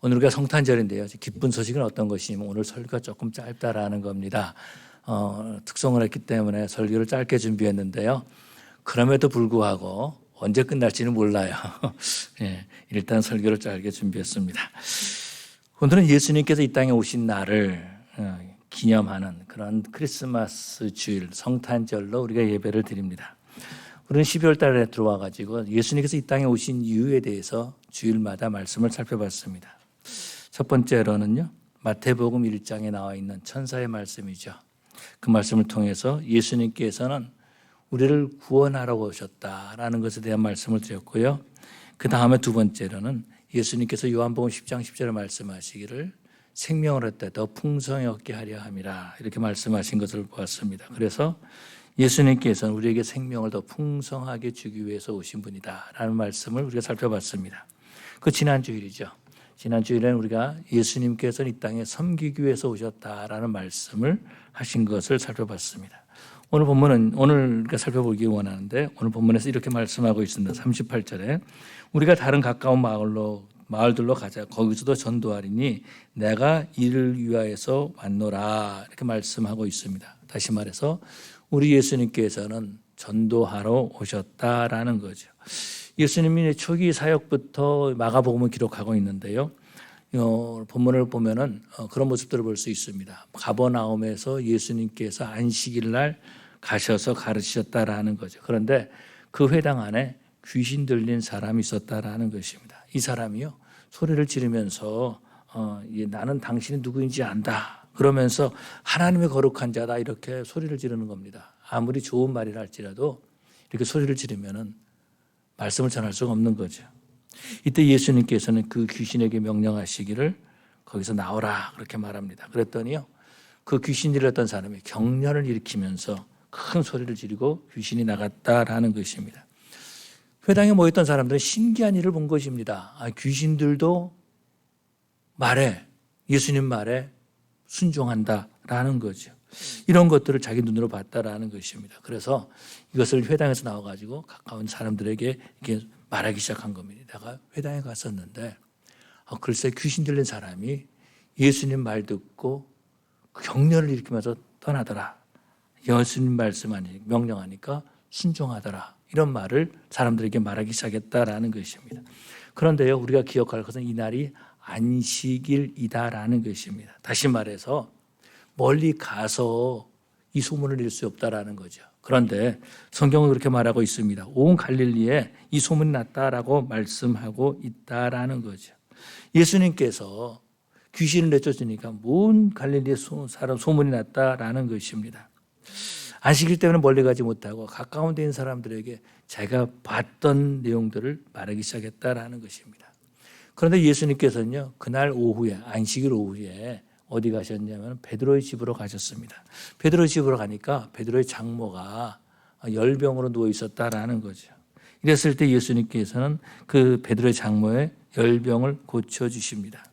오늘 우리가 성탄절인데요. 기쁜 소식은 어떤 것이냐면 오늘 설교가 조금 짧다라는 겁니다. 특성을 했기 때문에 설교를 짧게 준비했는데요. 그럼에도 불구하고 언제 끝날지는 몰라요. 예, 일단 설교를 짧게 준비했습니다. 오늘은 예수님께서 이 땅에 오신 날을 기념하는 그런 크리스마스 주일, 성탄절로 우리가 예배를 드립니다. 우리는 12월 달에 들어와 가지고 예수님께서 이 땅에 오신 이유에 대해서 주일마다 말씀을 살펴봤습니다. 첫 번째로는요, 마태복음 1장에 나와 있는 천사의 말씀이죠. 그 말씀을 통해서 예수님께서는 우리를 구원하러 오셨다라는 것에 대한 말씀을 드렸고요. 그 다음에 두 번째로는 예수님께서 요한복음 10장 10절에 말씀하시기를 생명을 얻되 더 풍성히 얻게 하려 함이라 이렇게 말씀하신 것을 보았습니다. 그래서 예수님께서는 우리에게 생명을 더 풍성하게 주기 위해서 오신 분이다라는 말씀을 우리가 살펴봤습니다. 그 지난 주일이죠. 지난 주일에는 우리가 예수님께서는 이 땅에 섬기기 위해서 오셨다라는 말씀을 하신 것을 살펴봤습니다. 오늘 본문은 오늘 우리가 살펴보기 원하는데 오늘 본문에서 이렇게 말씀하고 있습니다. 38절에 우리가 다른 가까운 마을들로 가자. 거기서도 전도하리니 내가 이를 위하여서 왔노라 이렇게 말씀하고 있습니다. 다시 말해서 우리 예수님께서는 전도하러 오셨다라는 거죠. 예수님이 초기 사역부터 마가복음을 기록하고 있는데요. 본문을 보면은 그런 모습들을 볼 수 있습니다. 가버나움에서 예수님께서 안식일 날 가셔서 가르치셨다라는 거죠. 그런데 그 회당 안에 귀신 들린 사람이 있었다라는 것입니다. 이 사람이요 소리를 지르면서 나는 당신이 누구인지 안다. 그러면서 하나님의 거룩한 자다 이렇게 소리를 지르는 겁니다. 아무리 좋은 말이라 할지라도 이렇게 소리를 지르면은 말씀을 전할 수가 없는 거죠. 이때 예수님께서는 그 귀신에게 명령하시기를 거기서 나오라 그렇게 말합니다. 그랬더니요 그 귀신 들렸던 사람이 경련을 일으키면서 큰 소리를 지르고 귀신이 나갔다라는 것입니다. 회당에 모였던 사람들은 신기한 일을 본 것입니다. 귀신들도 예수님 말에 순종한다라는 거죠. 이런 것들을 자기 눈으로 봤다라는 것입니다. 그래서 이것을 회당에서 나와가지고 가까운 사람들에게 이렇게 말하기 시작한 겁니다. 내가 회당에 갔었는데 글쎄 귀신 들린 사람이 예수님 말 듣고 경련을 일으키면서 떠나더라. 예수님 명령하니까 순종하더라. 이런 말을 사람들에게 말하기 시작했다라는 것입니다. 그런데요 우리가 기억할 것은 이 날이 안식일이다라는 것입니다. 다시 말해서 멀리 가서 이 소문을 낼 수 없다라는 거죠. 그런데 성경은 그렇게 말하고 있습니다. 온 갈릴리에 이 소문이 났다라고 말씀하고 있다라는 거죠. 예수님께서 귀신을 내쫓으니까 온 갈릴리에 사람 소문이 났다라는 것입니다. 안식일 때문에 멀리 가지 못하고 가까운 데 있는 사람들에게 자기가 봤던 내용들을 말하기 시작했다라는 것입니다. 그런데 예수님께서는요 그날 오후에 안식일 오후에 어디 가셨냐면 베드로의 집으로 가셨습니다. 베드로의 집으로 가니까 베드로의 장모가 열병으로 누워 있었다라는 거죠. 이랬을 때 예수님께서는 그 베드로의 장모의 열병을 고쳐주십니다.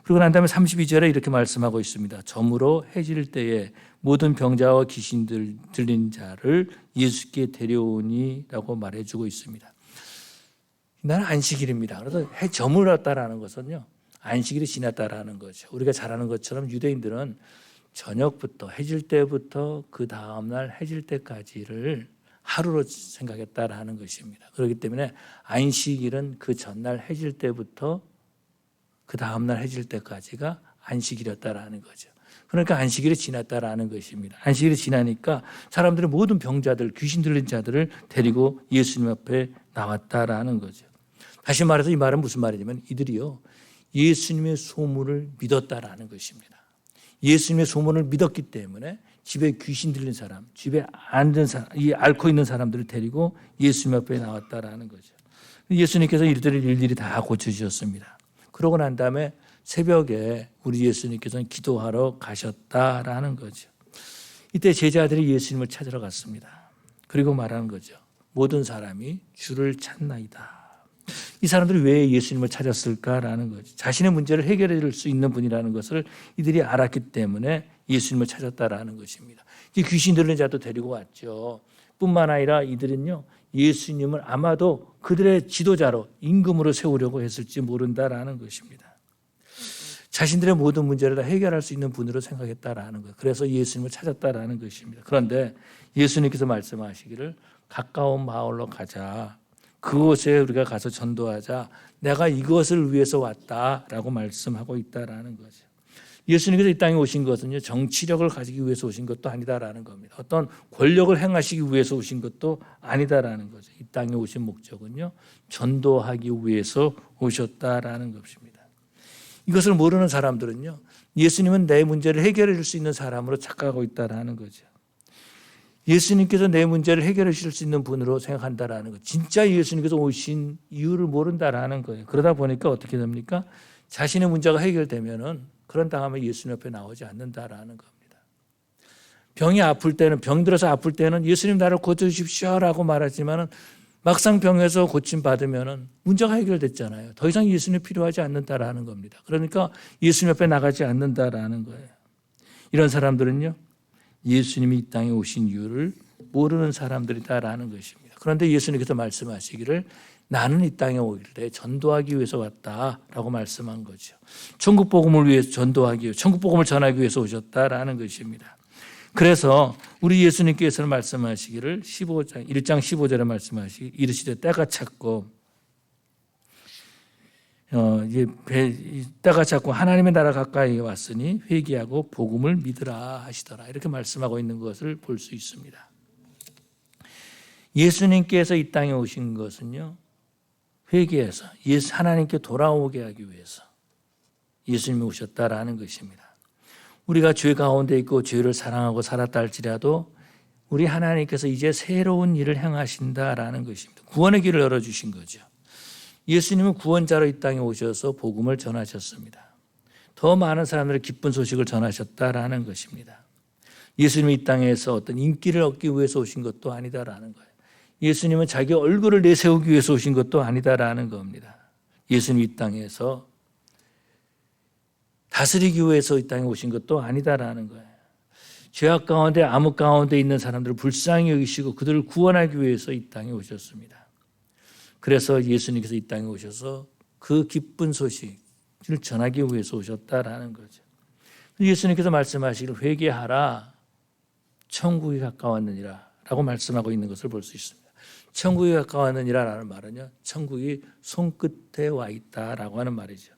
그리고 난 다음에 32절에 이렇게 말씀하고 있습니다. 저물어 해질 때에 모든 병자와 귀신 들린 자를 예수께 데려오니라고 말해주고 있습니다. 나는 안식일입니다. 그래서 해 저물었다라는 것은요. 안식일이 지났다라는 거죠. 우리가 잘 아는 것처럼 유대인들은 저녁부터 해질 때부터 그 다음날 해질 때까지를 하루로 생각했다라는 것입니다. 그렇기 때문에 안식일은 그 전날 해질 때부터 그 다음날 해질 때까지가 안식일이었다라는 거죠. 그러니까 안식일이 지났다라는 것입니다. 안식일이 지나니까 사람들이 모든 병자들, 귀신 들린 자들을 데리고 예수님 앞에 나왔다라는 거죠. 다시 말해서 이 말은 무슨 말이냐면 이들이요 예수님의 소문을 믿었다라는 것입니다. 예수님의 소문을 믿었기 때문에 집에 귀신 들린 사람, 집에 앉은 사람, 이 앓고 있는 사람들을 데리고 예수님 앞에 나왔다라는 거죠. 예수님께서 이들을 일일이 다 고쳐주셨습니다. 그러고 난 다음에 새벽에 우리 예수님께서는 기도하러 가셨다라는 거죠. 이때 제자들이 예수님을 찾으러 갔습니다. 그리고 말하는 거죠. 모든 사람이 주를 찾나이다. 이 사람들이 왜 예수님을 찾았을까라는 거죠. 자신의 문제를 해결해 줄 수 있는 분이라는 것을 이들이 알았기 때문에 예수님을 찾았다라는 것입니다. 이 귀신 들린 자도 데리고 왔죠. 뿐만 아니라 이들은요 예수님을 아마도 그들의 지도자로 임금으로 세우려고 했을지 모른다라는 것입니다. 자신들의 모든 문제를 다 해결할 수 있는 분으로 생각했다라는 거예요. 그래서 예수님을 찾았다라는 것입니다. 그런데 예수님께서 말씀하시기를 가까운 마을로 가자. 그곳에 우리가 가서 전도하자. 내가 이것을 위해서 왔다라고 말씀하고 있다라는 거죠. 예수님께서 이 땅에 오신 것은요, 정치력을 가지기 위해서 오신 것도 아니다라는 겁니다. 어떤 권력을 행하시기 위해서 오신 것도 아니다라는 거죠. 이 땅에 오신 목적은요, 전도하기 위해서 오셨다라는 것입니다. 이것을 모르는 사람들은요, 예수님은 내 문제를 해결해 줄 수 있는 사람으로 착각하고 있다라는 거죠. 예수님께서 내 문제를 해결해 주실 수 있는 분으로 생각한다라는 거. 진짜 예수님께서 오신 이유를 모른다라는 거예요. 그러다 보니까 어떻게 됩니까? 자신의 문제가 해결되면은 그런 다음에 예수님 옆에 나오지 않는다라는 겁니다. 병이 아플 때는, 병들어서 아플 때는 예수님 나를 고쳐주십시오라고 말하지만은 막상 병에서 고침 받으면은 문제가 해결됐잖아요. 더 이상 예수님 필요하지 않는다라는 겁니다. 그러니까 예수님 옆에 나가지 않는다라는 거예요. 이런 사람들은요, 예수님이 이 땅에 오신 이유를 모르는 사람들이다라는 것입니다. 그런데 예수님께서 말씀하시기를 나는 이 땅에 오기를 전도하기 위해서 왔다라고 말씀한 거죠. 천국 복음을 위해서 전도하기 위해서, 천국 복음을 전하기 위해서 오셨다라는 것입니다. 그래서 우리 예수님께서는 말씀하시기를 1장 15절에 말씀하시기 이르시되 때가 찼고 때가 찼고 하나님의 나라 가까이 왔으니 회개하고 복음을 믿으라 하시더라. 이렇게 말씀하고 있는 것을 볼 수 있습니다. 예수님께서 이 땅에 오신 것은요, 회개해서 하나님께 돌아오게 하기 위해서 예수님이 오셨다라는 것입니다. 우리가 죄 가운데 있고 죄를 사랑하고 살았다 할지라도 우리 하나님께서 이제 새로운 일을 행하신다라는 것입니다. 구원의 길을 열어주신 거죠. 예수님은 구원자로 이 땅에 오셔서 복음을 전하셨습니다. 더 많은 사람들의 기쁜 소식을 전하셨다라는 것입니다. 예수님이 이 땅에서 어떤 인기를 얻기 위해서 오신 것도 아니다라는 거예요. 예수님은 자기 얼굴을 내세우기 위해서 오신 것도 아니다라는 겁니다. 예수님이 이 땅에서 다스리기 위해서 이 땅에 오신 것도 아니다라는 거예요. 죄악 가운데 암흑 가운데 있는 사람들을 불쌍히 여기시고 그들을 구원하기 위해서 이 땅에 오셨습니다. 그래서 예수님께서 이 땅에 오셔서 그 기쁜 소식을 전하기 위해서 오셨다라는 거죠. 예수님께서 말씀하시기를 회개하라 천국이 가까웠느니라 라고 말씀하고 있는 것을 볼 수 있습니다. 천국이 가까웠느니라 라는 말은요, 천국이 손끝에 와 있다라고 하는 말이죠.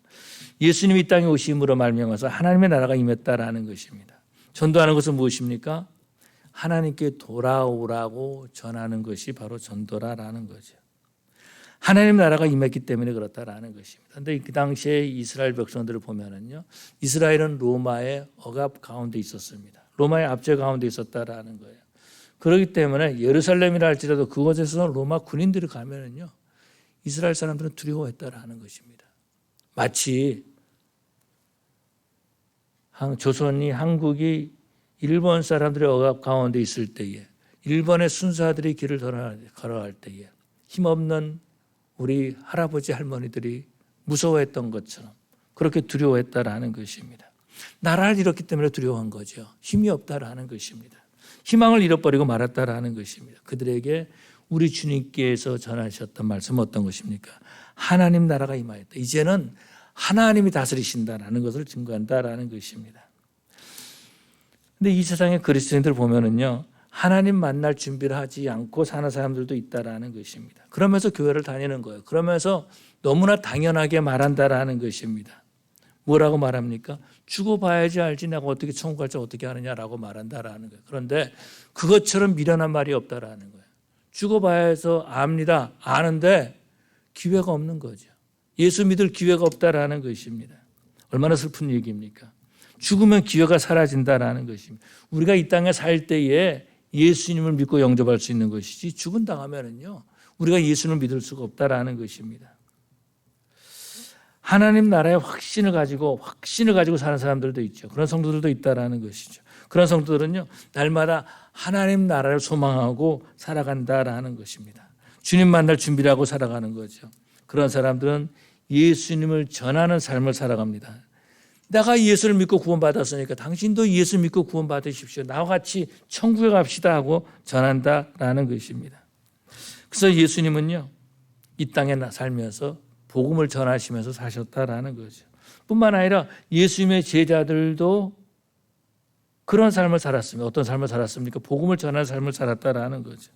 예수님이 이 땅에 오심으로 말미암아서 하나님의 나라가 임했다라는 것입니다. 전도하는 것은 무엇입니까? 하나님께 돌아오라고 전하는 것이 바로 전도라라는 거죠. 하나님 나라가 임했기 때문에 그렇다라는 것입니다. 그런데 그 당시에 이스라엘 백성들을 보면은요, 이스라엘은 로마의 억압 가운데 있었습니다. 로마의 압제 가운데 있었다라는 거예요. 그렇기 때문에 예루살렘이라 할지라도 그곳에서 로마 군인들이 가면은요, 이스라엘 사람들은 두려워했다라는 것입니다. 마치 조선이 한국이 일본 사람들의 억압 가운데 있을 때에 일본의 순사들이 길을 걸어갈 때에 힘없는 우리 할아버지 할머니들이 무서워했던 것처럼 그렇게 두려워했다라는 것입니다. 나라를 잃었기 때문에 두려워한 거죠. 힘이 없다라는 것입니다. 희망을 잃어버리고 말았다라는 것입니다. 그들에게 우리 주님께서 전하셨던 말씀은 어떤 것입니까? 하나님 나라가 임하였다. 이제는 하나님이 다스리신다라는 것을 증거한다라는 것입니다. 근데 이 세상의 그리스도인들 보면은요, 하나님 만날 준비를 하지 않고 사는 사람들도 있다라는 것입니다. 그러면서 교회를 다니는 거예요. 그러면서 너무나 당연하게 말한다라는 것입니다. 뭐라고 말합니까? 죽어봐야지 알지 내가 어떻게 천국 갈지 어떻게 하느냐라고 말한다라는 거예요. 그런데 그것처럼 미련한 말이 없다라는 거예요. 죽어봐야 해서 압니다. 아는데 기회가 없는 거죠. 예수 믿을 기회가 없다라는 것입니다. 얼마나 슬픈 얘기입니까? 죽으면 기회가 사라진다라는 것입니다. 우리가 이 땅에 살 때에 예수님을 믿고 영접할 수 있는 것이지 죽은 다음에는요, 우리가 예수님을 믿을 수가 없다라는 것입니다. 하나님 나라의 확신을 가지고 사는 사람들도 있죠. 그런 성도들도 있다라는 것이죠. 그런 성도들은요, 날마다 하나님 나라를 소망하고 살아간다라는 것입니다. 주님 만날 준비를 하고 살아가는 거죠. 그런 사람들은 예수님을 전하는 삶을 살아갑니다. 내가 예수를 믿고 구원받았으니까 당신도 예수 믿고 구원받으십시오. 나와 같이 천국에 갑시다 하고 전한다라는 것입니다. 그래서 예수님은요, 이 땅에 살면서 복음을 전하시면서 사셨다라는 거죠. 뿐만 아니라 예수님의 제자들도 그런 삶을 살았습니다. 어떤 삶을 살았습니까? 복음을 전하는 삶을 살았다라는 거죠.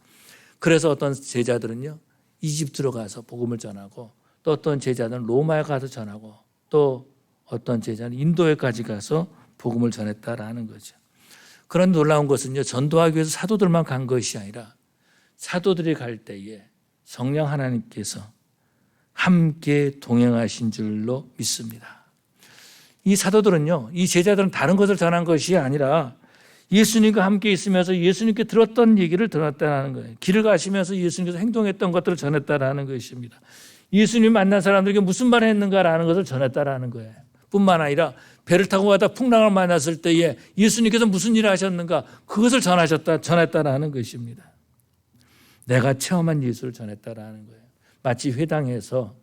그래서 어떤 제자들은요, 이집트로 가서 복음을 전하고, 또 어떤 제자들은 로마에 가서 전하고, 또 어떤 제자는 인도에까지 가서 복음을 전했다라는 거죠. 그런 놀라운 것은요, 전도하기 위해서 사도들만 간 것이 아니라 사도들이 갈 때에 성령 하나님께서 함께 동행하신 줄로 믿습니다. 이 사도들은요, 이 제자들은 다른 것을 전한 것이 아니라 예수님과 함께 있으면서 예수님께 들었던 얘기를 들었다는 거예요. 길을 가시면서 예수님께서 행동했던 것들을 전했다라는 것입니다. 예수님 만난 사람들에게 무슨 말을 했는가라는 것을 전했다라는 거예요. 뿐만 아니라 배를 타고 가다 풍랑을 만났을 때에 예수님께서 무슨 일을 하셨는가, 그것을 전했다라는 것입니다. 내가 체험한 예수를 전했다라는 거예요. 마치 회당에서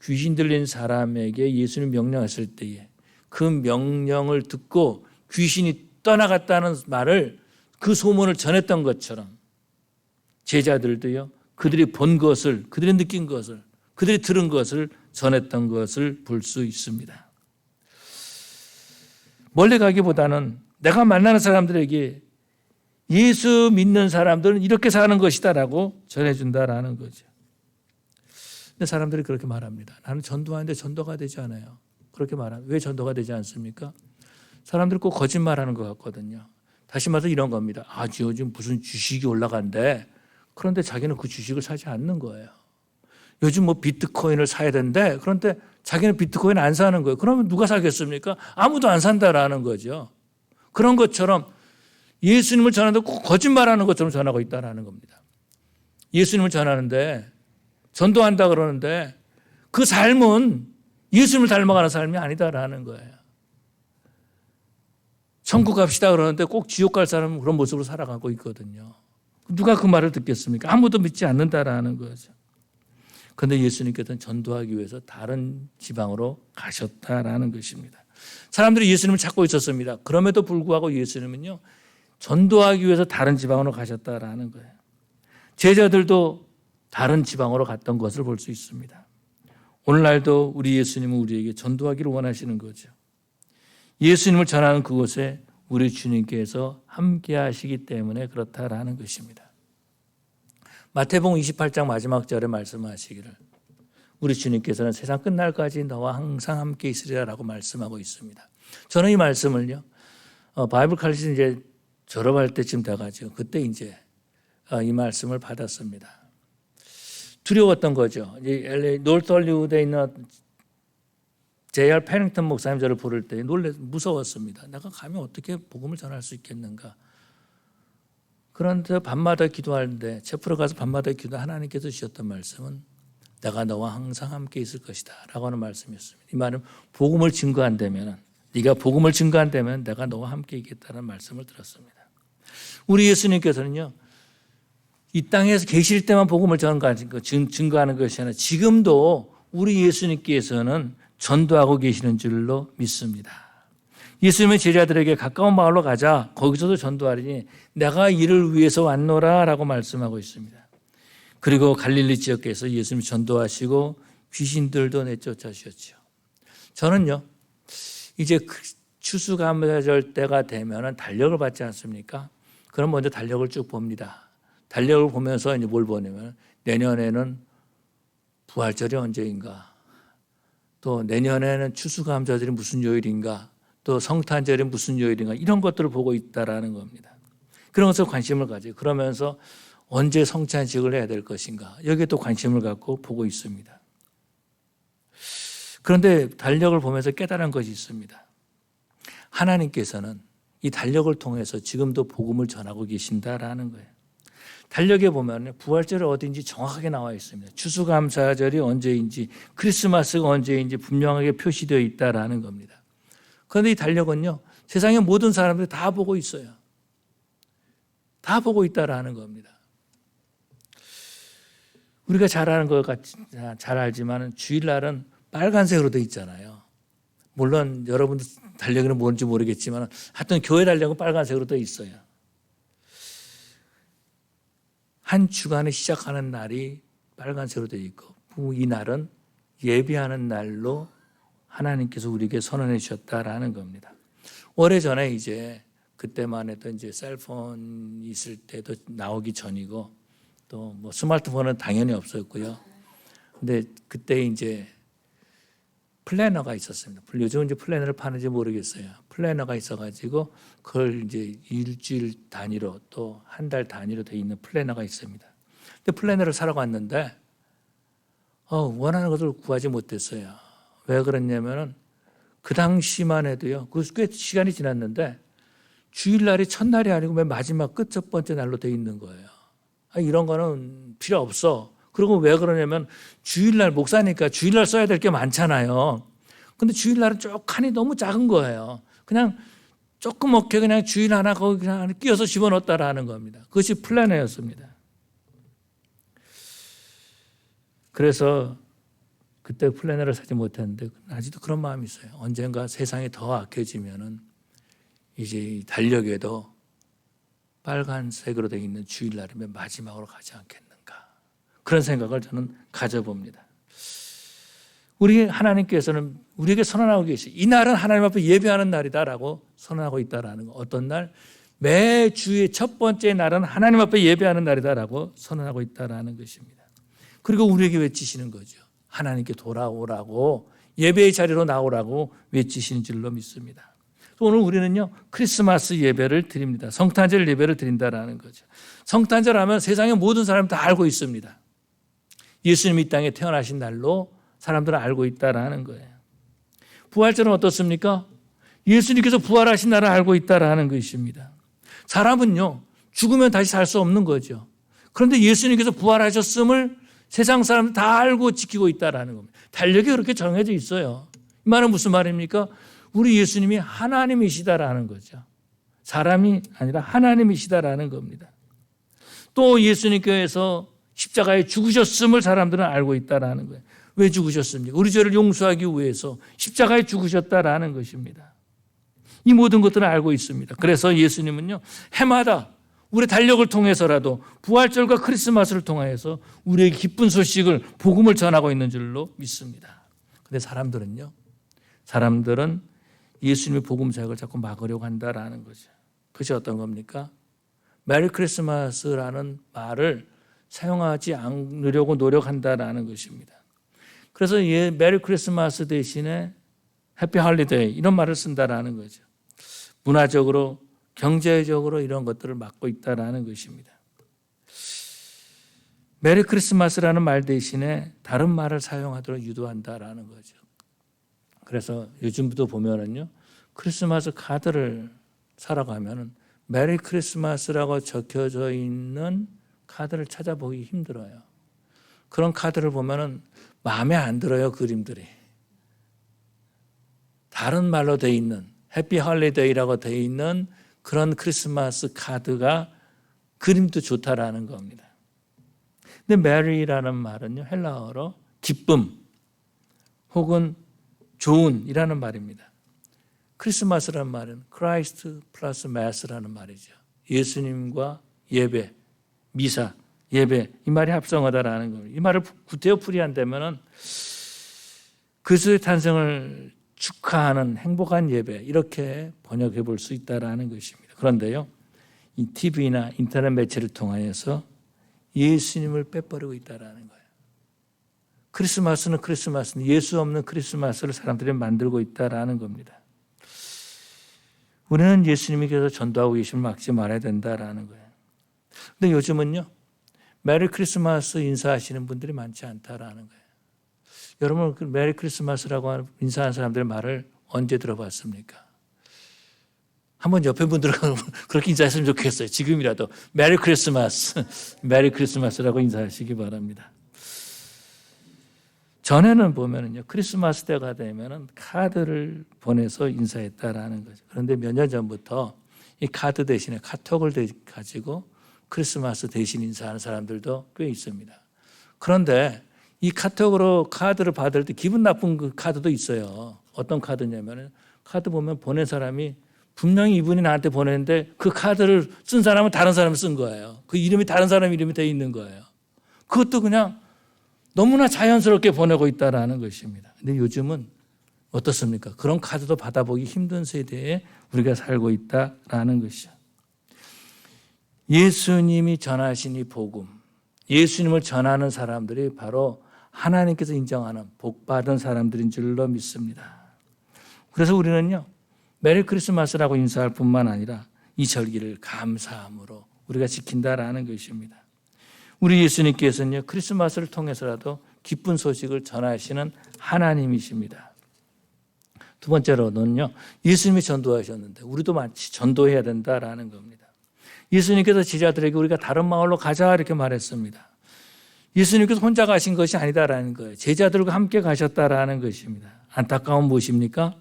귀신 들린 사람에게 예수님 명령했을 때에 그 명령을 듣고 귀신이 떠나갔다는 말을, 그 소문을 전했던 것처럼 제자들도요, 그들이 본 것을, 그들이 느낀 것을, 그들이 들은 것을 전했던 것을 볼 수 있습니다. 멀리 가기보다는 내가 만나는 사람들에게 예수 믿는 사람들은 이렇게 사는 것이다라고 전해준다라는 거죠. 근데 사람들이 그렇게 말합니다. 나는 전도하는데 전도가 되지 않아요. 그렇게 말합니다. 왜 전도가 되지 않습니까? 사람들이 꼭 거짓말하는 것 같거든요. 다시 말해서 이런 겁니다. 요즘 무슨 주식이 올라간대. 그런데 자기는 그 주식을 사지 않는 거예요. 요즘 뭐 비트코인을 사야 되는데, 그런데 자기는 비트코인 안 사는 거예요. 그러면 누가 사겠습니까? 아무도 안 산다라는 거죠. 그런 것처럼 예수님을 전하는데 꼭 거짓말하는 것처럼 전하고 있다는 겁니다. 예수님을 전하는데, 전도한다 그러는데 그 삶은 예수님을 닮아가는 삶이 아니다라는 거예요. 천국 갑시다 그러는데 꼭 지옥 갈 사람은 그런 모습으로 살아가고 있거든요. 누가 그 말을 듣겠습니까? 아무도 믿지 않는다라는 거죠. 그런데 예수님께서는 전도하기 위해서 다른 지방으로 가셨다라는 것입니다. 사람들이 예수님을 찾고 있었습니다. 그럼에도 불구하고 예수님은요, 전도하기 위해서 다른 지방으로 가셨다라는 거예요. 제자들도 다른 지방으로 갔던 것을 볼 수 있습니다. 오늘날도 우리 예수님은 우리에게 전도하기를 원하시는 거죠. 예수님을 전하는 그곳에 우리 주님께서 함께 하시기 때문에 그렇다라는 것입니다. 마태복음 28장 마지막 절에 말씀하시기를 우리 주님께서는 세상 끝날까지 너와 항상 함께 있으리라라고 말씀하고 있습니다. 저는 이 말씀을요, 바이블 칼리지 이제 졸업할 때쯤 돼가지고 그때 이제 이 말씀을 받았습니다. 두려웠던 거죠. LA 노스홀리우드에 있는 J.R. 패닝턴 목사님 저를 부를 때 무서웠습니다. 내가 가면 어떻게 복음을 전할 수 있겠는가. 그런데 밤마다 기도하는데, 체프로 가서 밤마다 기도, 하나님께서 주셨던 말씀은 내가 너와 항상 함께 있을 것이다 라고 하는 말씀이었습니다. 이 말은 복음을 증거한다면, 네가 복음을 증거한다면 내가 너와 함께 있겠다는 말씀을 들었습니다. 우리 예수님께서는요, 이 땅에서 계실 때만 복음을 증거하는 것이 아니라 지금도 우리 예수님께서는 전도하고 계시는 줄로 믿습니다. 예수님은 제자들에게 가까운 마을로 가자, 거기서도 전도하리니 내가 이를 위해서 왔노라 라고 말씀하고 있습니다. 그리고 갈릴리 지역에서 예수님이 전도하시고 귀신들도 내쫓으셨죠. 저는요, 이제 추수감사절 때가 되면 달력을 받지 않습니까? 그럼 먼저 달력을 쭉 봅니다. 달력을 보면서 이제 뭘 보냐면 내년에는 부활절이 언제인가, 또 내년에는 추수감사절이 무슨 요일인가, 또 성탄절이 무슨 요일인가, 이런 것들을 보고 있다라는 겁니다. 그런 것에 관심을 가져요. 그러면서 언제 성찬식을 해야 될 것인가, 여기에 또 관심을 갖고 보고 있습니다. 그런데 달력을 보면서 깨달은 것이 있습니다. 하나님께서는 이 달력을 통해서 지금도 복음을 전하고 계신다라는 거예요. 달력에 보면 부활절이 어디인지 정확하게 나와 있습니다. 추수감사절이 언제인지, 크리스마스가 언제인지 분명하게 표시되어 있다라는 겁니다. 그런데 이 달력은요, 세상의 모든 사람들이 다 보고 있어요. 다 보고 있다라는 겁니다. 우리가 잘 아는 것 같이 잘 알지만 주일날은 빨간색으로 되어 있잖아요. 물론 여러분들 달력에는 뭔지 모르겠지만 하여튼 교회 달력은 빨간색으로 되어 있어요. 한 주간을 시작하는 날이 빨간색으로 되어 있고, 이 날은 예배하는 날로 하나님께서 우리에게 선언해 주셨다라는 겁니다. 오래전에 이제 그때만 해도 이제 셀폰 있을 때도 나오기 전이고 또 뭐 스마트폰은 당연히 없었고요. 근데 그때 이제 플래너가 있었습니다. 요즘은 이제 플래너를 파는지 모르겠어요. 플래너가 있어가지고 그걸 이제 일주일 단위로 또 한 달 단위로 돼 있는 플래너가 있습니다. 근데 플래너를 사러 갔는데 원하는 것을 구하지 못했어요. 왜 그랬냐면은 그 당시만 해도요. 그 꽤 시간이 지났는데 주일날이 첫날이 아니고 맨 마지막 끝 첫 번째 날로 돼 있는 거예요. 이런 거는 필요 없어. 그리고 왜 그러냐면 주일날 목사니까 주일날 써야 될 게 많잖아요. 근데 주일날은 쭉 칸이 너무 작은 거예요. 그냥 조그맣게 그냥 주일 하나 거기 그냥 끼워서 집어넣었다라는 겁니다. 그것이 플래너였습니다. 그래서 그때 플래너를 사지 못했는데 아직도 그런 마음이 있어요. 언젠가 세상이 더 악해지면은 이제 달력에도 빨간색으로 되어 있는 주일날이면 마지막으로 가지 않겠는가. 그런 생각을 저는 가져봅니다. 우리 하나님께서는 우리에게 선언하고 계시. 이 날은 하나님 앞에 예배하는 날이다라고 선언하고 있다라는 거. 어떤 날? 매주의 첫 번째 날은 하나님 앞에 예배하는 날이다라고 선언하고 있다라는 것입니다. 그리고 우리에게 외치시는 거죠. 하나님께 돌아오라고 예배의 자리로 나오라고 외치시는 줄로 믿습니다. 오늘 우리는요 크리스마스 예배를 드립니다. 성탄절 예배를 드린다라는 거죠. 성탄절 하면 세상의 모든 사람 다 알고 있습니다. 예수님이 이 땅에 태어나신 날로 사람들은 알고 있다라는 거예요. 부활절은 어떻습니까? 예수님께서 부활하신 날을 알고 있다라는 것입니다. 사람은요 죽으면 다시 살 수 없는 거죠. 그런데 예수님께서 부활하셨음을 세상 사람들 다 알고 지키고 있다라는 겁니다. 달력이 그렇게 정해져 있어요. 이 말은 무슨 말입니까? 우리 예수님이 하나님이시다라는 거죠. 사람이 아니라 하나님이시다라는 겁니다. 또 예수님께서 십자가에 죽으셨음을 사람들은 알고 있다라는 거예요. 왜 죽으셨습니까? 우리 죄를 용서하기 위해서 십자가에 죽으셨다라는 것입니다. 이 모든 것들을 알고 있습니다. 그래서 예수님은요 해마다 우리 달력을 통해서라도 부활절과 크리스마스를 통해서 우리에게 기쁜 소식을 복음을 전하고 있는 줄로 믿습니다. 그런데 사람들은 예수님의 복음 사역을 자꾸 막으려고 한다라는 거죠. 그것이 어떤 겁니까? 메리 크리스마스라는 말을 사용하지 않으려고 노력한다라는 것입니다. 그래서 메리 크리스마스 대신에 해피 홀리데이 이런 말을 쓴다라는 거죠. 문화적으로 경제적으로 이런 것들을 막고 있다라는 것입니다. 메리 크리스마스라는 말 대신에 다른 말을 사용하도록 유도한다라는 거죠. 그래서 요즘부터 보면은요, 크리스마스 카드를 사러 가면은 메리 크리스마스라고 적혀져 있는 카드를 찾아보기 힘들어요. 그런 카드를 보면은 마음에 안 들어요, 그림들이. 다른 말로 돼 있는 해피 홀리데이라고 돼 있는 그런 크리스마스 카드가 그림도 좋다라는 겁니다. 근데 메리라는 말은요, 헬라어로 기쁨 혹은 좋은이라는 말입니다. 크리스마스라는 말은 크라이스트 플러스 마스라는 말이죠. 예수님과 예배, 미사, 예배 이 말이 합성하다라는 겁니다. 이 말을 구태여 풀이한다면은 그리스도의 탄생을 축하하는 행복한 예배 이렇게 번역해 볼 수 있다라는 것입니다. 그런데요, 이 TV나 인터넷 매체를 통하여서 예수님을 빼버리고 있다라는 거예요. 크리스마스는 예수 없는 크리스마스를 사람들이 만들고 있다라는 겁니다. 우리는 예수님께서 전도하고 계심을 막지 말아야 된다라는 거예요. 근데 요즘은요, 메리 크리스마스 인사하시는 분들이 많지 않다라는 거예요. 여러분, 그 메리 크리스마스라고 인사하는 사람들의 말을 언제 들어봤습니까? 한번 옆에 분들은 그렇게 인사했으면 좋겠어요. 지금이라도 메리 크리스마스, 메리 크리스마스라고 인사하시기 바랍니다. 전에는 보면은요, 크리스마스 때가 되면은 카드를 보내서 인사했다라는 거죠. 그런데 몇 년 전부터 이 카드 대신에 카톡을 가지고 크리스마스 대신 인사하는 사람들도 꽤 있습니다. 그런데 이 카톡으로 카드를 받을 때 기분 나쁜 그 카드도 있어요. 어떤 카드냐면은 카드 보면 보낸 사람이 분명히 이분이 나한테 보냈는데 그 카드를 쓴 사람은 다른 사람이 쓴 거예요. 그 이름이 다른 사람 이름이 되어 있는 거예요. 그것도 그냥 너무나 자연스럽게 보내고 있다라는 것입니다. 근데 요즘은 어떻습니까? 그런 카드도 받아보기 힘든 세대에 우리가 살고 있다라는 것이죠. 예수님이 전하신 이 복음, 예수님을 전하는 사람들이 바로 하나님께서 인정하는 복받은 사람들인 줄로 믿습니다. 그래서 우리는요, 메리 크리스마스라고 인사할 뿐만 아니라 이 절기를 감사함으로 우리가 지킨다라는 것입니다. 우리 예수님께서는요, 크리스마스를 통해서라도 기쁜 소식을 전하시는 하나님이십니다. 두 번째로는요, 예수님이 전도하셨는데 우리도 마치 전도해야 된다라는 겁니다. 예수님께서 제자들에게 우리가 다른 마을로 가자 이렇게 말했습니다. 예수님께서 혼자 가신 것이 아니다라는 거예요. 제자들과 함께 가셨다라는 것입니다. 안타까운 무엇입니까?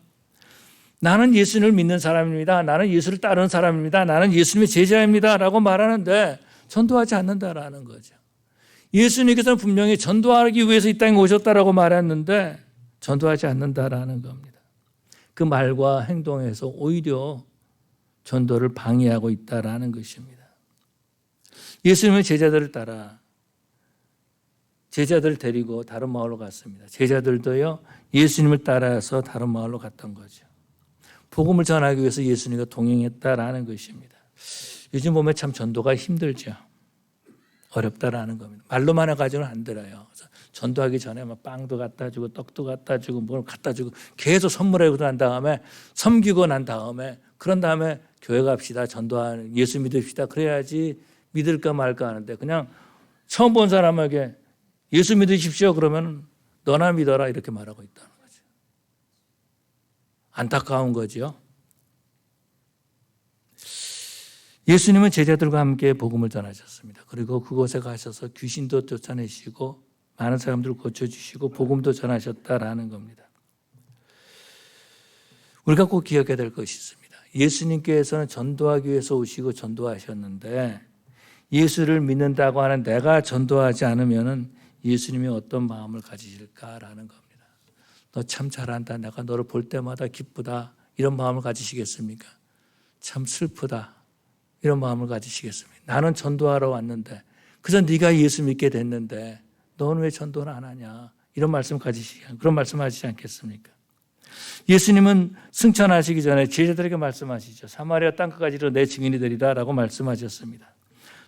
나는 예수님을 믿는 사람입니다. 나는 예수를 따르는 사람입니다. 나는 예수님의 제자입니다. 라고 말하는데 전도하지 않는다라는 거죠. 예수님께서는 분명히 전도하기 위해서 이 땅에 오셨다라고 말했는데 전도하지 않는다라는 겁니다. 그 말과 행동에서 오히려 전도를 방해하고 있다라는 것입니다. 예수님은 제자들을 따라 제자들을 데리고 다른 마을로 갔습니다. 제자들도요, 예수님을 따라서 다른 마을로 갔던 거죠. 복음을 전하기 위해서 예수님과 동행했다라는 것입니다. 요즘 보면 참 전도가 힘들죠. 어렵다라는 겁니다. 말로만 해가지고는 안 들어요. 그래서 전도하기 전에 막 빵도 갖다 주고 떡도 갖다 주고 뭘 갖다 주고 계속 선물하고 난 다음에 섬기고 난 다음에 그런 다음에 교회 갑시다. 전도하는 예수 믿읍시다. 그래야지 믿을까 말까 하는데 그냥 처음 본 사람에게 예수 믿으십시오. 그러면 너나 믿어라 이렇게 말하고 있다는 거죠. 안타까운 거죠. 예수님은 제자들과 함께 복음을 전하셨습니다. 그리고 그곳에 가셔서 귀신도 쫓아내시고 많은 사람들을 고쳐주시고 복음도 전하셨다라는 겁니다. 우리가 꼭 기억해야 될 것이 있습니다. 예수님께서는 전도하기 위해서 오시고 전도하셨는데 예수를 믿는다고 하는 내가 전도하지 않으면 예수님이 어떤 마음을 가지실까라는 겁니다. 너 참 잘한다. 내가 너를 볼 때마다 기쁘다. 이런 마음을 가지시겠습니까? 참 슬프다. 이런 마음을 가지시겠습니까? 나는 전도하러 왔는데 그래서 네가 예수 믿게 됐는데 너는 왜 전도를 안 하냐? 이런 말씀 그런 말씀 하시지 않겠습니까? 예수님은 승천하시기 전에 제자들에게 말씀하시죠. 사마리아 땅끝까지 이르러 내 증인이 되리다 라고 말씀하셨습니다.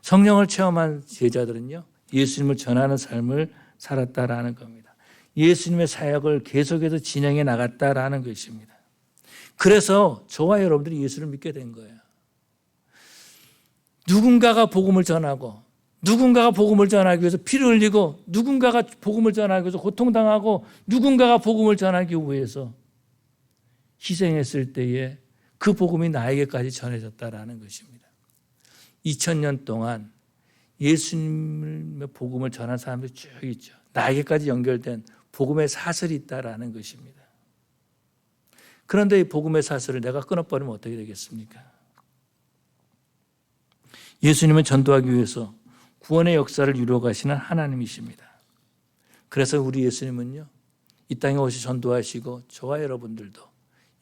성령을 체험한 제자들은요, 예수님을 전하는 삶을 살았다라는 겁니다. 예수님의 사역을 계속해서 진행해 나갔다라는 것입니다. 그래서 저와 여러분들이 예수를 믿게 된 거예요. 누군가가 복음을 전하고 누군가가 복음을 전하기 위해서 피를 흘리고 누군가가 복음을 전하기 위해서 고통당하고 누군가가 복음을 전하기 위해서 희생했을 때에 그 복음이 나에게까지 전해졌다라는 것입니다. 2000년 동안 예수님의 복음을 전한 사람들이 쭉 있죠. 나에게까지 연결된 복음의 사슬이 있다라는 것입니다. 그런데 이 복음의 사슬을 내가 끊어버리면 어떻게 되겠습니까? 예수님은 전도하기 위해서 구원의 역사를 이루어 가시는 하나님이십니다. 그래서 우리 예수님은요, 이 땅에 오시 전도하시고 저와 여러분들도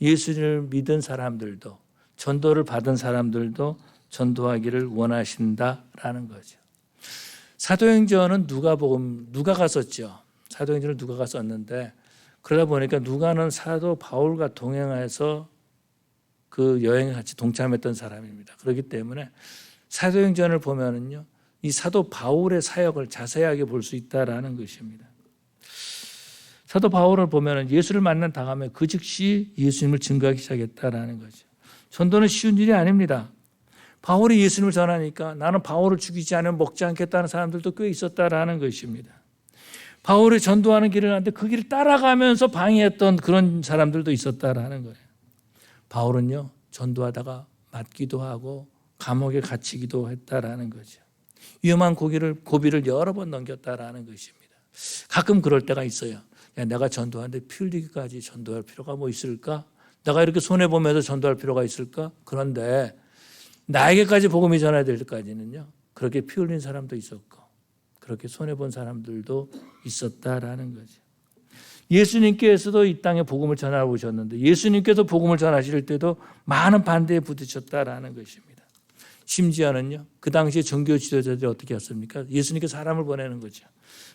예수님을 믿은 사람들도 전도를 받은 사람들도 전도하기를 원하신다라는 거죠. 사도행전은 누가 갔었죠. 사도행전을 누가가 썼는데 그러다 보니까 누가는 사도 바울과 동행해서 그 여행에 같이 동참했던 사람입니다. 그렇기 때문에 사도행전을 보면은요, 이 사도 바울의 사역을 자세하게 볼 수 있다라는 것입니다. 사도 바울을 보면은 예수를 만난 다음에 그 즉시 예수님을 증거하기 시작했다라는 거죠. 전도는 쉬운 일이 아닙니다. 바울이 예수님을 전하니까 나는 바울을 죽이지 않으면 먹지 않겠다는 사람들도 꽤 있었다라는 것입니다. 바울이 전도하는 길을 하는데 그 길을 따라가면서 방해했던 그런 사람들도 있었다라는 거예요. 바울은요, 전도하다가 맞기도 하고 감옥에 갇히기도 했다라는 거죠. 위험한 고비를 여러 번 넘겼다라는 것입니다. 가끔 그럴 때가 있어요. 야, 내가 전도하는데 피 흘리기까지 전도할 필요가 뭐 있을까? 내가 이렇게 손해보면서 전도할 필요가 있을까? 그런데 나에게까지 복음이 전해야 될 때까지는요, 그렇게 피 흘린 사람도 있었고 그렇게 손해본 사람들도 있었다라는 거죠. 예수님께서도 이 땅에 복음을 전하러 오셨는데 예수님께서 복음을 전하실 때도 많은 반대에 부딪혔다라는 것입니다. 심지어는요, 그 당시에 종교 지도자들이 어떻게 했습니까? 예수님께 사람을 보내는 거죠.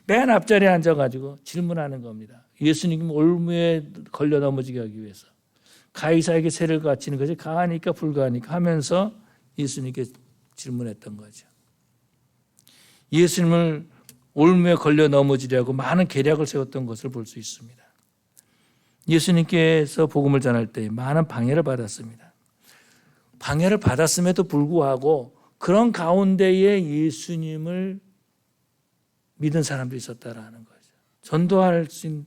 맨 앞자리에 앉아가지고 질문하는 겁니다. 예수님 올무에 걸려 넘어지게 하기 위해서. 가이사에게 세를 바치는 것이 가하니까 불가하니까 하면서 예수님께 질문했던 거죠. 예수님을 올무에 걸려 넘어지려고 많은 계략을 세웠던 것을 볼 수 있습니다. 예수님께서 복음을 전할 때 많은 방해를 받았습니다. 방해를 받았음에도 불구하고 그런 가운데에 예수님을 믿은 사람들이 있었다라는 거죠.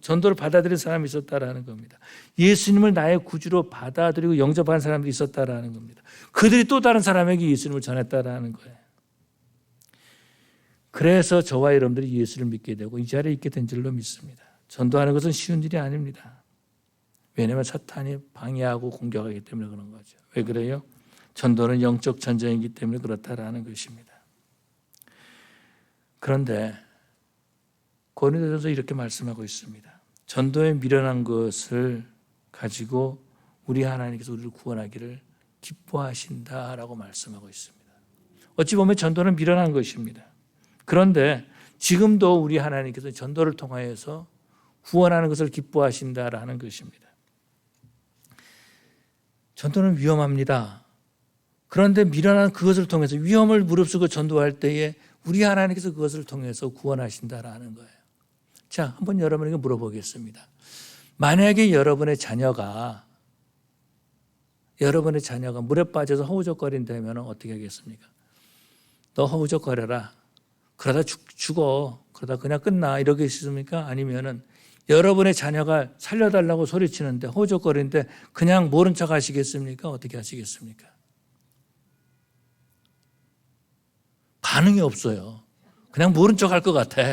전도를 받아들인 사람이 있었다라는 겁니다. 예수님을 나의 구주로 받아들이고 영접한 사람들이 있었다라는 겁니다. 그들이 또 다른 사람에게 예수님을 전했다라는 거예요. 그래서 저와 여러분들이 예수를 믿게 되고 이 자리에 있게 된 줄로 믿습니다. 전도하는 것은 쉬운 일이 아닙니다. 왜냐하면 사탄이 방해하고 공격하기 때문에 그런 거죠. 왜 그래요? 전도는 영적 전쟁이기 때문에 그렇다라는 것입니다. 그런데 고린도전서 이렇게 말씀하고 있습니다. 전도에 미련한 것을 가지고 우리 하나님께서 우리를 구원하기를 기뻐하신다라고 말씀하고 있습니다. 어찌 보면 전도는 미련한 것입니다. 그런데 지금도 우리 하나님께서 전도를 통하여서 구원하는 것을 기뻐하신다라는 것입니다. 전도는 위험합니다. 그런데 미련한 그것을 통해서 위험을 무릅쓰고 전도할 때에 우리 하나님께서 그것을 통해서 구원하신다라는 거예요. 자, 한번 여러분에게 물어보겠습니다. 만약에 여러분의 자녀가 물에 빠져서 허우적거린다면 어떻게 하겠습니까? 너 허우적거려라. 그러다 죽어. 그러다 그냥 끝나. 이렇게 있습니까? 아니면은 여러분의 자녀가 살려달라고 소리치는데 허우적거리는데 그냥 모른 척 하시겠습니까? 어떻게 하시겠습니까? 반응이 없어요. 그냥 모른 척 할 것 같아.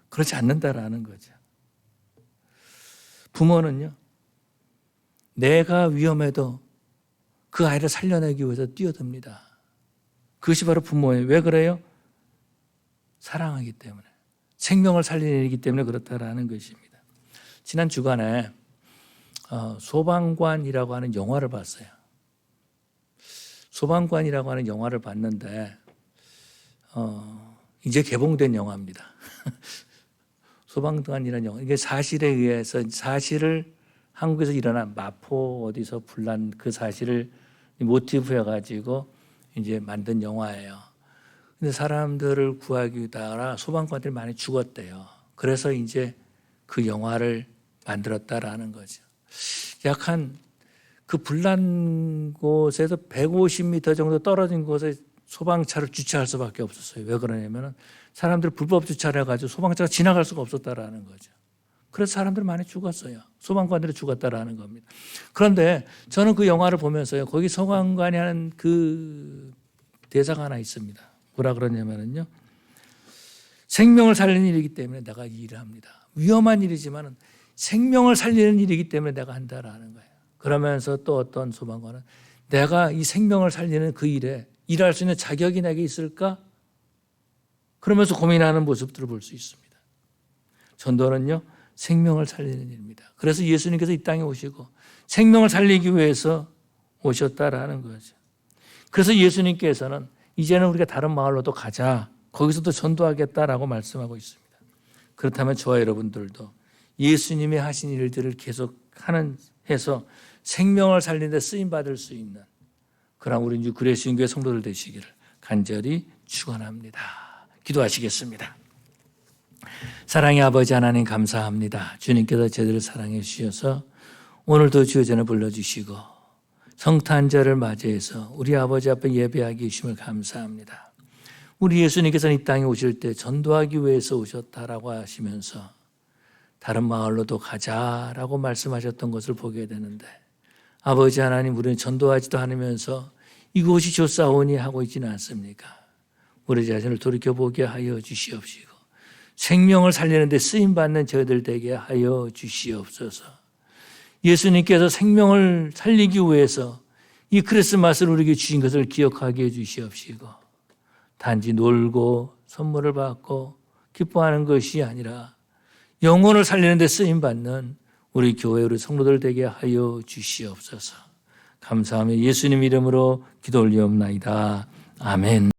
그렇지 않는다라는 거죠. 부모는요, 내가 위험해도 그 아이를 살려내기 위해서 뛰어듭니다. 그것이 바로 부모예요. 왜 그래요? 사랑하기 때문에. 생명을 살리는 일이기 때문에 그렇다라는 것입니다. 지난 주간에 소방관이라고 하는 영화를 봤어요. 소방관이라고 하는 영화를 봤는데 이제 개봉된 영화입니다. 소방관이라는 영화. 이게 사실에 의해서 사실을 한국에서 일어난 마포 어디서 불난 그 사실을 모티브 해가지고 이제 만든 영화예요. 근데 사람들을 구하기 위하여 소방관들이 많이 죽었대요. 그래서 이제 그 영화를 만들었다라는 거죠. 약 한 그 불난 곳에서 150m 정도 떨어진 곳에 소방차를 주차할 수밖에 없었어요. 왜 그러냐면은 사람들이 불법 주차를 해가지고 소방차가 지나갈 수가 없었다라는 거죠. 그래서 사람들이 많이 죽었어요. 소방관들이 죽었다라는 겁니다. 그런데 저는 그 영화를 보면서요, 거기 소방관이 하는 그 대사가 하나 있습니다. 뭐라 그러냐면요, 생명을 살리는 일이기 때문에 내가 이 일을 합니다. 위험한 일이지만 생명을 살리는 일이기 때문에 내가 한다라는 거예요. 그러면서 또 어떤 소방관은 내가 이 생명을 살리는 그 일에 일할 수 있는 자격이 내게 있을까? 그러면서 고민하는 모습들을 볼 수 있습니다. 전도는요, 생명을 살리는 일입니다. 그래서 예수님께서 이 땅에 오시고 생명을 살리기 위해서 오셨다라는 거죠. 그래서 예수님께서는 이제는 우리가 다른 마을로도 가자. 거기서도 전도하겠다라고 말씀하고 있습니다. 그렇다면 저와 여러분들도 예수님이 하신 일들을 계속 해서 생명을 살리는 데 쓰임받을 수 있는 그런 우리 그레스인교회 성도들 되시기를 간절히 축원합니다. 기도하시겠습니다. 사랑의 아버지 하나님 감사합니다. 주님께서 저희들을 사랑해 주셔서 오늘도 주의 전에 불러주시고 성탄절을 맞이해서 우리 아버지 앞에 예배하기 주심을 감사합니다. 우리 예수님께서는 이 땅에 오실 때 전도하기 위해서 오셨다라고 하시면서 다른 마을로도 가자라고 말씀하셨던 것을 보게 되는데 아버지 하나님, 우리는 전도하지도 않으면서 이곳이 좋사오니 하고 있지는 않습니까? 우리 자신을 돌이켜보게 하여 주시옵시고 생명을 살리는 데 쓰임받는 저희들 되게 하여 주시옵소서. 예수님께서 생명을 살리기 위해서 이 크리스마스를 우리에게 주신 것을 기억하게 해 주시옵시고 단지 놀고 선물을 받고 기뻐하는 것이 아니라 영혼을 살리는 데 쓰임받는 우리 교회 우리 성도들 되게 하여 주시옵소서. 감사하며 예수님 이름으로 기도 올리옵나이다. 아멘.